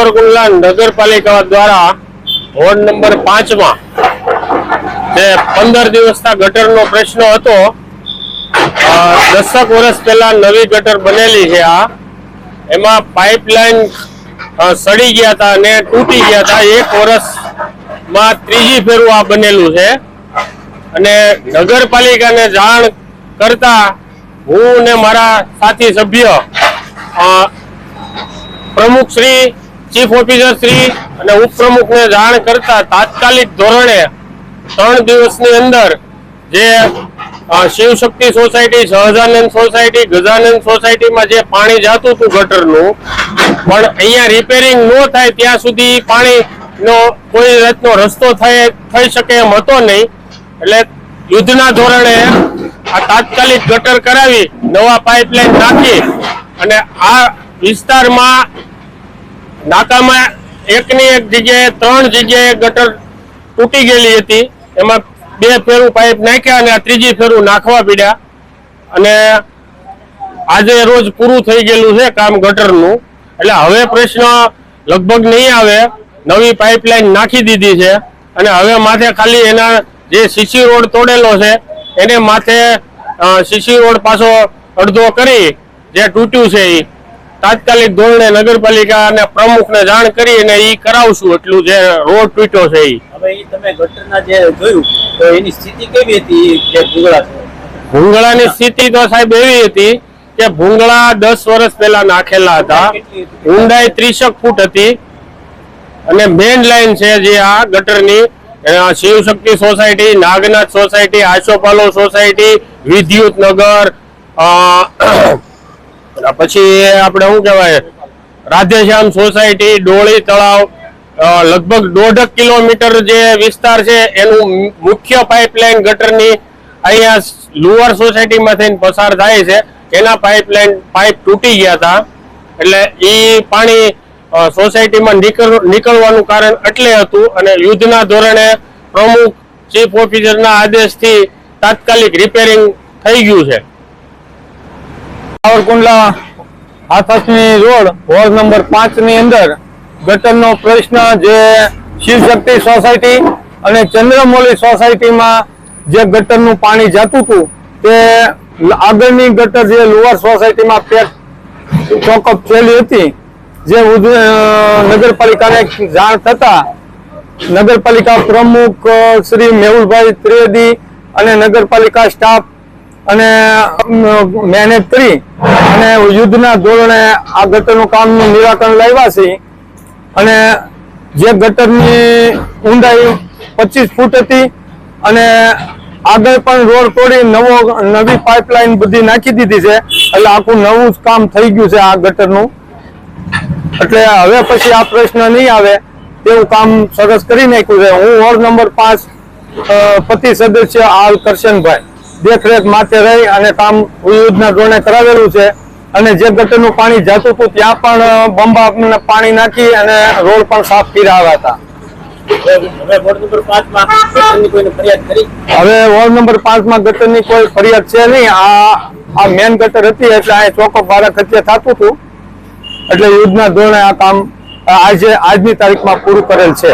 સાવરકુંડલા નગરપાલિકા દ્વારા ward number 5 માં જે 15 દિવસના ગટરનો પ્રશ્ન હતો, 10 વર્ષ પહેલા નવી ગટર બનેલી છે। આ એમાં પાઇપલાઇન સડી ગયા હતા અને તૂટી ગયા હતા। 1 વર્ષમાં ત્રીજી ફેરું આ બનેલું છે અને નગરપાલિકાને જાણ કરતા હું ને મારા સાથી સભ્ય પ્રમુખ શ્રી, ચીફ ઓફિસર શ્રી અને ઉપપ્રમુખને જાણ કરતા તાત્કાલિક ધોરણે 3 દિવસની અંદર જે શિવશક્તિ સોસાયટી, સહજાનંદ સોસાયટી, ગજાનંદ સોસાયટીમાં જે પાણી જતું હતું ગટરનું, પણ અહીંયા રિપેરિંગ ન થાય ત્યાં સુધી પાણીનો કોઈ જાતનો રસ્તો થઈ શકે એમ હતો નહીં। એટલે યુદ્ધના ધોરણે આ તાત્કાલિક ગટર કરાવી, નવા પાઇપલાઇન નાખી અને આ વિસ્તારમાં નાકામાં એકની એક જગ્યાએ 3 જગ્યાએ ગટર તૂટી ગયેલી હતી, એમાં 2 ફેરું પાઇપ નાખ્યા અને આ ત્રીજી ફેરું નાખવા પડ્યા અને આજે રોજ પૂરું થઈ ગયેલું છે કામ ગટરનું। એટલે હવે પ્રશ્ન લગભગ નહીં આવે, નવી પાઇપલાઇન નાખી દીધી છે અને હવે માથે ખાલી એના જે સીસી રોડ તોડેલો છે એને માથે સીસી રોડ પાછો અડધો કરી જે તૂટ્યું છે એ તાત્કાલિક ધોરણે નગરપાલિકા અને પ્રમુખને જાણ કરી અને એ કરાવશું। એટલું જે રોડ તૂટ્યો છે એ હવે તમે ગટરના જે જોયું તો એની સ્થિતિ કેવી હતી? જે ભૂંગળાની સ્થિતિ તો સાહેબ એવી હતી કે ભૂંગળા 10 વર્ષ પહેલા નાખેલા હતા, ઊંડાઈ 30 ફૂટ હતી અને મેઇન લાઈન છે જે આ ગટરની Shivshakti society, Nagnath society, Ashopalo society, Vidyut Nagar, પછી આપણે શું કહેવાય રાધેશ્યામ સોસાયટી, ડોળી તળાવ, લગભગ 1.5 કિલોમીટર જે વિસ્તાર છે એનું મુખ્ય પાઇપલાઇન ગટરની અહીંયા લુવાર સોસાયટીમાં થઈને પસાર થાય છે। એના પાઇપ તૂટી ગયા હતા એટલે એ પાણી સોસાયટીમાં નીકળવાનું કારણ એટલે હતું અને યુદ્ધના ધોરણે પ્રમુખ, ચીફ ઓફિસરના આદેશથી તાત્કાલિક રિપેરિંગ થઈ ગયું છે। સાવરકુંડલા હાથાસની રોડ વોર્ડ નંબર 5 ની અંદર ગટરનો પ્રશ્ન જે શિવશક્તિ સોસાયટી અને ચંદ્રમૌલી સોસાયટીમાં જે ગટરનું પાણી જતું હતું તે આગળની ગટર જે લુવાર સોસાયટીમાં પેક ચોકઅપ થયેલી હતી, જે નગરપાલિકાને જાણ થતા નગરપાલિકા પ્રમુખ શ્રી મેહુલભાઈ ત્રિવેદી અને નગરપાલિકા સ્ટાફ અને મહેનત કરી અને યુદ્ધના ધોરણે આ ગટરનું કામનું નિરાકરણ લાવ્યા છે અને જે ગટરની ઊંડાઈ 25 ફૂટ હતી અને આગળ પણ રોડ તોડી નવી પાઇપલાઇન બધી નાખી દીધી છે એટલે આખું નવું જ કામ થઈ ગયું છે આ ગટરનું। એટલે હવે પછી આ પ્રશ્ન નહીં આવે તેવું કામ સરસ કરી નાખ્યું છે। હું વોર્ડ નંબર 5 પતિ સદસ્ય આલ કરશનભાઈ દેખરેખ માથે રહી અને કામ યુદ્ધના ધોરણે કરાવેલું છે અને જે ગટરનું પાણી જતું હતું ત્યાં પણ બંબા પાણી નાખી અને રોડ પણ સાફ કર્યા હતા। હવે વોર્ડ નંબર 5 માં ગટરની કોઈને ફરિયાદ કરી? હવે વોર્ડ નંબર 5 માં ગટરની કોઈ ફરિયાદ છે નહીં। આ મેન ગટર હતી એટલે આ ચોકઅપ વાળા ખર્ચે થતું હતું એટલે યુદ્ધના ધોરણે આ કામ આજની તારીખમાં પૂરું કરેલ છે।